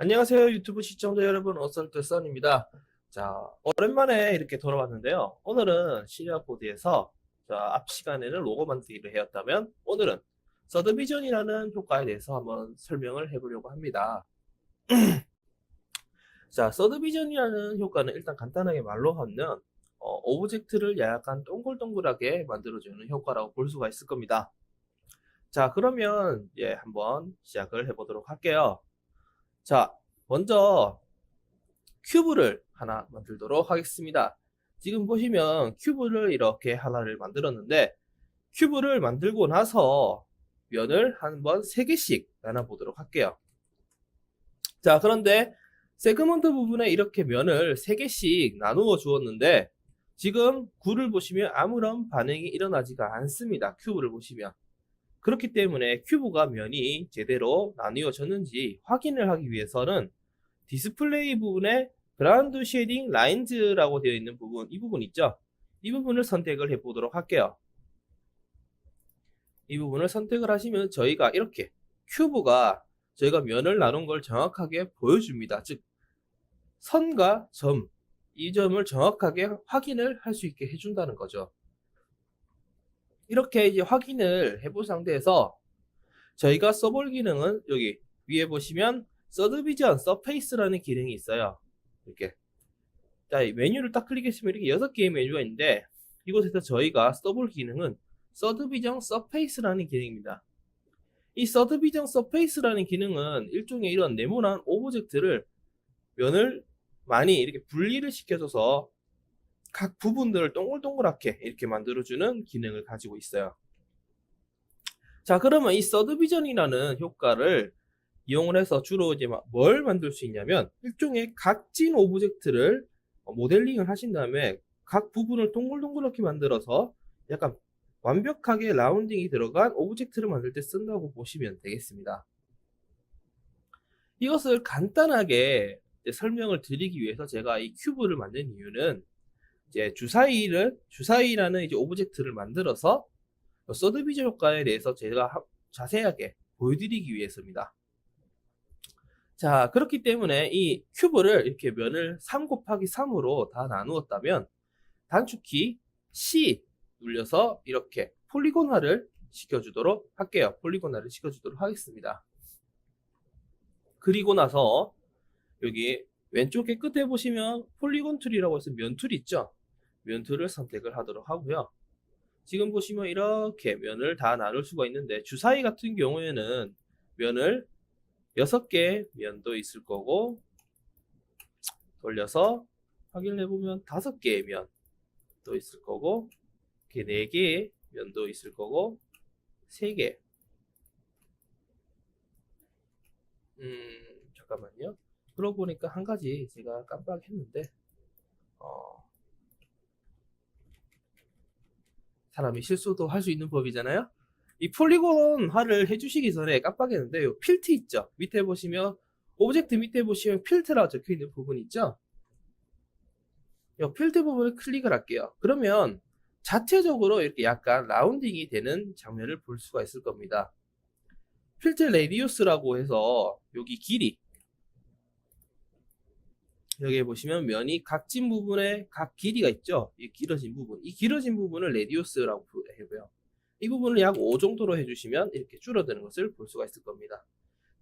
안녕하세요 유튜브 시청자 여러분, 어설트 썬입니다. 자, 오랜만에 이렇게 돌아왔는데요. 오늘은 시리아 코드에서 앞 시간에는 로고 만들기를 해왔다면 오늘은 서드비전이라는 효과에 대해서 한번 설명을 해보려고 합니다. 자, 서드비전이라는 효과는 일단 간단하게 말로 하면 오브젝트를 약간 동글동글하게 만들어주는 효과라고 볼 수가 있을 겁니다. 자, 그러면 한번 시작을 해보도록 할게요. 자, 먼저 큐브를 하나 만들도록 하겠습니다. 지금 보시면 큐브를 이렇게 하나를 만들었는데, 큐브를 만들고 나서 면을 한번 3개씩 나눠보도록 할게요. 자, 그런데 세그먼트 부분에 이렇게 면을 3개씩 나누어 주었는데, 지금 굴을 보시면 아무런 반응이 일어나지가 않습니다. 큐브를 보시면. 그렇기 때문에 큐브가 면이 제대로 나뉘어졌는지 확인을 하기 위해서는 디스플레이 부분에 그라운드 쉐이딩 라인즈라고 되어 있는 부분, 이 부분 있죠? 이 부분을 선택을 해 보도록 할게요. 이 부분을 선택을 하시면 저희가 이렇게 큐브가 저희가 면을 나눈 걸 정확하게 보여줍니다. 즉 선과 점, 이 점을 정확하게 확인을 할 수 있게 해준다는 거죠. 이렇게 이제 확인을 해본 상태에서 저희가 써볼 기능은 여기 위에 보시면 서드비전 서페이스라는 기능이 있어요. 이렇게 자, 메뉴를 딱 클릭했으면 이렇게 6개의 메뉴가 있는데, 이곳에서 저희가 써볼 기능은 서드비전 서페이스라는 기능입니다. 이 서드비전 서페이스라는 기능은 일종의 이런 네모난 오브젝트를 면을 많이 이렇게 분리를 시켜줘서 각 부분들을 동글동글하게 이렇게 만들어주는 기능을 가지고 있어요. 자, 그러면 이 서드비전이라는 효과를 이용을 해서 주로 이제 뭘 만들 수 있냐면, 일종의 각진 오브젝트를 모델링을 하신 다음에 각 부분을 동글동글하게 만들어서 약간 완벽하게 라운딩이 들어간 오브젝트를 만들 때 쓴다고 보시면 되겠습니다. 이것을 간단하게 설명을 드리기 위해서 제가 이 큐브를 만든 이유는 이제 주사위라는 이제 오브젝트를 만들어서 서드비전 효과에 대해서 제가 자세하게 보여드리기 위해서입니다. 자, 그렇기 때문에 이 큐브를 이렇게 면을 3 곱하기 3으로 다 나누었다면 단축키 C 눌려서 이렇게 폴리곤화를 시켜주도록 할게요. 폴리곤화를 시켜주도록 하겠습니다. 그리고 나서 여기 왼쪽에 끝에 보시면 폴리곤 툴이라고 해서 면 툴 있죠? 면 툴을 선택을 하도록 하고요. 지금 보시면 이렇게 면을 다 나눌 수가 있는데, 주사위 같은 경우에는 면을 6개 면도 있을 거고, 돌려서 확인해 보면 5개의 면도 있을 거고, 이렇게 4개의 면도 있을 거고, 3개. 잠깐만요. 그러고 보니까 한 가지 제가 깜빡했는데, 사람이 실수도 할 수 있는 법이잖아요. 이 폴리곤화를 해주시기 전에 깜빡했는데, 요 필트 있죠? 밑에 보시면 오브젝트 밑에 보시면 필트라고 적혀 있는 부분 있죠? 이 필트 부분을 클릭을 할게요. 그러면 자체적으로 이렇게 약간 라운딩이 되는 장면을 볼 수가 있을 겁니다. 필트 레디우스라고 해서 여기 길이, 여기 보시면 면이 각진 부분에 각 길이가 있죠? 이 길어진 부분, 이 길어진 부분을 레디우스라고 해요. 이 부분을 약 5 정도로 해주시면 이렇게 줄어드는 것을 볼 수가 있을 겁니다.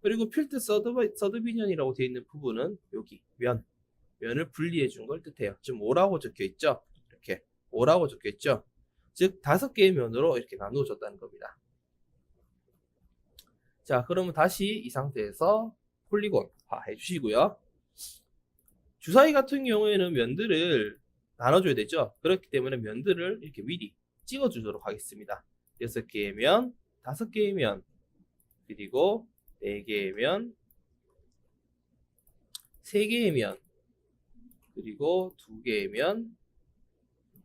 그리고 필드 서드비전이라고 되어 있는 부분은 여기 면을 분리해 준 걸 뜻해요. 지금 5라고 적혀 있죠? 이렇게 5라고 적혀 있죠? 즉 5개의 면으로 이렇게 나누어졌다는 겁니다. 자, 그러면 다시 이 상태에서 폴리곤화 해주시고요. 주사위 같은 경우에는 면들을 나눠줘야 되죠? 그렇기 때문에 면들을 이렇게 미리 찍어주도록 하겠습니다. 6개의 면, 5개의 면, 그리고 4개의 면, 3개의 면, 그리고 2개의 면,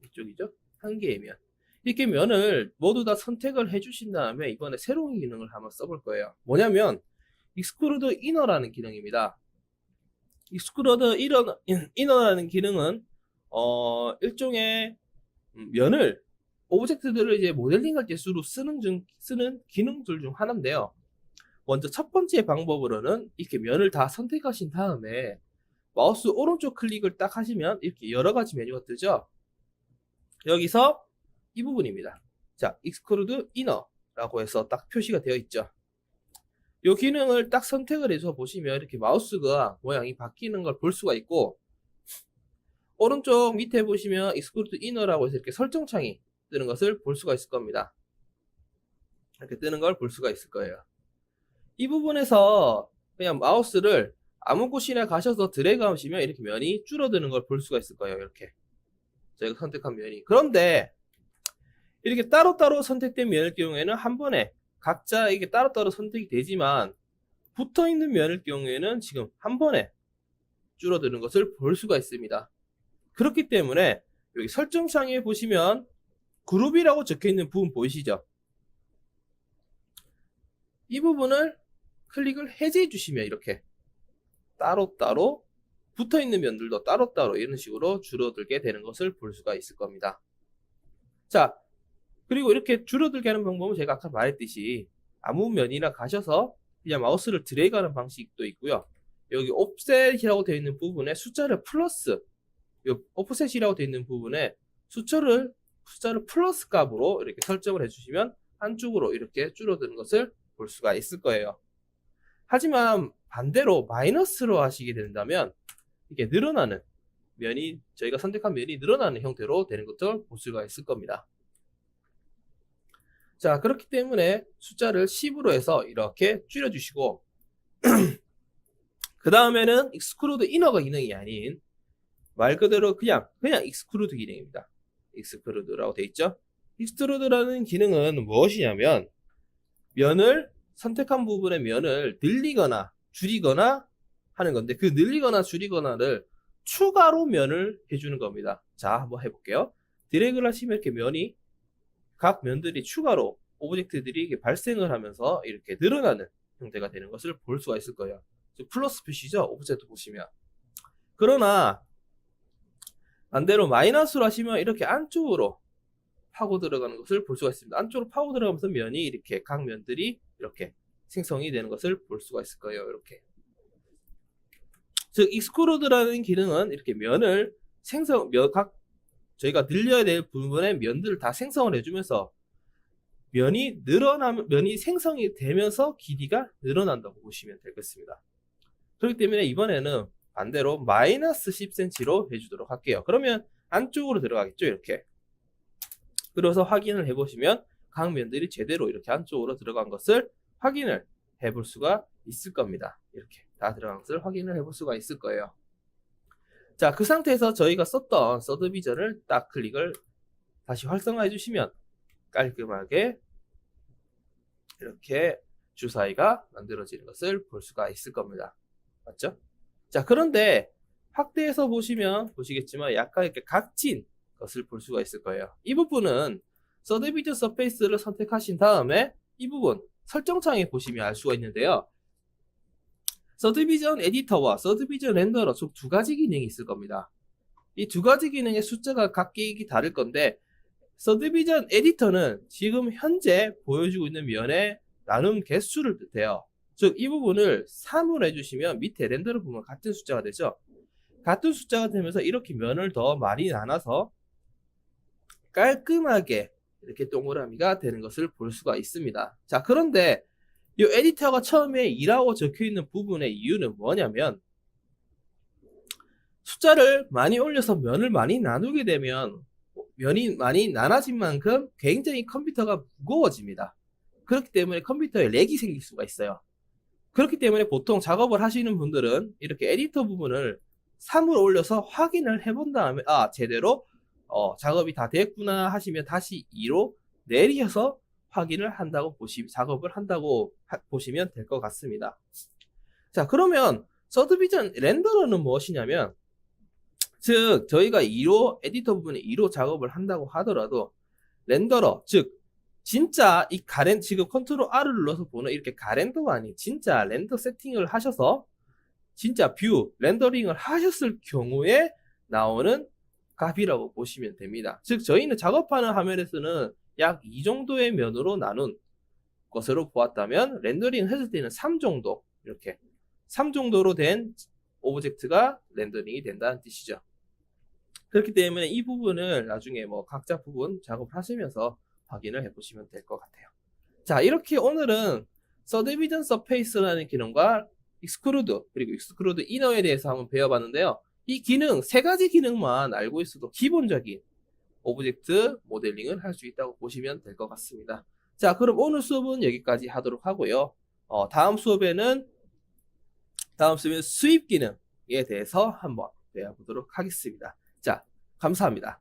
이쪽이죠? 1개의 면. 이렇게 면을 모두 다 선택을 해주신 다음에 이번에 새로운 기능을 한번 써볼 거예요. 뭐냐면 익스크루드 이너라는 기능입니다. 익스크루드 이너라는 기능은 일종의 면을 오브젝트들을 이제 모델링할 때 쓰는 기능들 중 하나인데요. 먼저 첫 번째 방법으로는 이렇게 면을 다 선택하신 다음에 마우스 오른쪽 클릭을 딱 하시면 이렇게 여러 가지 메뉴가 뜨죠. 여기서 이 부분입니다. 자, Extrude Inner라고 해서 딱 표시가 되어 있죠. 이 기능을 딱 선택을 해서 보시면 이렇게 마우스가 모양이 바뀌는 걸 볼 수가 있고, 오른쪽 밑에 보시면 Extrude Inner라고 해서 이렇게 설정창이 뜨는 것을 볼 수가 있을 겁니다. 이렇게 뜨는 걸 볼 수가 있을 거예요. 이 부분에서 그냥 마우스를 아무 곳이나 가셔서 드래그 하시면 이렇게 면이 줄어드는 걸 볼 수가 있을 거예요. 이렇게 저희가 선택한 면이. 그런데 이렇게 따로따로 선택된 면일 경우에는 한 번에 각자 이게 따로따로 선택이 되지만, 붙어있는 면일 경우에는 지금 한 번에 줄어드는 것을 볼 수가 있습니다. 그렇기 때문에 여기 설정창에 보시면 그룹이라고 적혀있는 부분 보이시죠? 이 부분을 클릭을 해제해 주시면 이렇게 따로따로 붙어있는 면들도 따로따로 이런 식으로 줄어들게 되는 것을 볼 수가 있을 겁니다. 자, 그리고 이렇게 줄어들게 하는 방법은 제가 아까 말했듯이 아무 면이나 가셔서 그냥 마우스를 드래그 하는 방식도 있고요. 여기 옵셋이라고 되어 있는 부분에 숫자를 플러스, 오프셋이라고 되어 있는 부분에 숫자를 플러스 값으로 이렇게 설정을 해주시면 한쪽으로 이렇게 줄어드는 것을 볼 수가 있을 거예요. 하지만 반대로 마이너스로 하시게 된다면 이게 늘어나는 면이, 저희가 선택한 면이 늘어나는 형태로 되는 것을 볼 수가 있을 겁니다. 자, 그렇기 때문에 숫자를 10으로 해서 이렇게 줄여주시고, 그 다음에는 Extrude Inner가 기능이 아닌 말 그대로 그냥 Extrude 기능입니다. Extrude라고 되어 있죠. Extrude라는 기능은 무엇이냐면, 면을 선택한 부분의 면을 늘리거나 줄이거나 하는 건데, 그 늘리거나 줄이거나를 추가로 면을 해주는 겁니다. 자, 한번 해볼게요. 드래그를 하시면 이렇게 면이, 각 면들이 추가로 오브젝트들이 이렇게 발생을 하면서 이렇게 늘어나는 형태가 되는 것을 볼 수가 있을 거예요. 플러스 표시죠, 오브젝트 보시면. 그러나 반대로 마이너스로 하시면 이렇게 안쪽으로 파고 들어가는 것을 볼 수가 있습니다. 안쪽으로 파고 들어가면서 면이 이렇게 각 면들이 이렇게 생성이 되는 것을 볼 수가 있을 거예요. 이렇게. 즉, Extrude라는 기능은 이렇게 면을 저희가 늘려야 될 부분의 면들을 다 생성을 해주면서 면이 생성이 되면서 길이가 늘어난다고 보시면 되겠습니다. 그렇기 때문에 이번에는 반대로 마이너스 10cm로 해주도록 할게요. 그러면 안쪽으로 들어가겠죠, 이렇게. 그래서 확인을 해보시면 각 면들이 제대로 이렇게 안쪽으로 들어간 것을 확인을 해볼 수가 있을 겁니다. 이렇게 다 들어간 것을 확인을 해볼 수가 있을 거예요. 자, 그 상태에서 저희가 썼던 서드비전을 딱 클릭을 다시 활성화해 주시면 깔끔하게 이렇게 주사위가 만들어지는 것을 볼 수가 있을 겁니다. 맞죠? 자, 그런데 확대해서 보시면 보시겠지만 약간 이렇게 각진 것을 볼 수가 있을 거예요. 이 부분은 서드비전 서페이스를 선택하신 다음에 이 부분 설정창에 보시면 알 수가 있는데요. 서드비전 에디터와 서드비전 렌더러 총 두 가지 기능이 있을 겁니다. 이 두 가지 기능의 숫자가 각기 다를 건데, 서드비전 에디터는 지금 현재 보여주고 있는 면의 나눔 개수를 뜻해요. 즉, 이 부분을 3으로 해주시면 밑에 렌더러 부분 같은 숫자가 되죠. 같은 숫자가 되면서 이렇게 면을 더 많이 나눠서 깔끔하게 이렇게 동그라미가 되는 것을 볼 수가 있습니다. 자, 그런데 이 에디터가 처음에 2라고 적혀 있는 부분의 이유는 뭐냐면, 숫자를 많이 올려서 면을 많이 나누게 되면 면이 많이 나눠진 만큼 굉장히 컴퓨터가 무거워집니다. 그렇기 때문에 컴퓨터에 렉이 생길 수가 있어요. 그렇기 때문에 보통 작업을 하시는 분들은 이렇게 에디터 부분을 3으로 올려서 확인을 해본 다음에 제대로 작업이 다 됐구나 하시면 다시 2로 내리셔서 확인을 한다고 작업을 한다고 보시면 될 것 같습니다. 자, 그러면 서드비전 렌더러는 무엇이냐면, 즉 저희가 2로 에디터 부분에 2로 작업을 한다고 하더라도 렌더러, 즉 진짜 이 지금 컨트롤 R을 눌러서 보는 이렇게 가렌더가 아닌 진짜 렌더 세팅을 하셔서 진짜 뷰 렌더링을 하셨을 경우에 나오는 값이라고 보시면 됩니다. 즉 저희는 작업하는 화면에서는 약 이 정도의 면으로 나눈 것으로 보았다면 렌더링 했을 때는 3 정도, 이렇게 3 정도로 된 오브젝트가 렌더링이 된다는 뜻이죠. 그렇기 때문에 이 부분을 나중에 뭐 각자 부분 작업하시면서 확인을 해보시면 될 것 같아요. 자, 이렇게 오늘은 서브디비전 서페이스라는 기능과 익스크루드 그리고 익스크루드 이너에 대해서 한번 배워봤는데요. 이 기능, 세 가지 기능만 알고 있어도 기본적인 오브젝트 모델링을 할 수 있다고 보시면 될 것 같습니다. 자, 그럼 오늘 수업은 여기까지 하도록 하고요. 다음 수업에는 수입 기능에 대해서 한번 배워보도록 하겠습니다. 자, 감사합니다.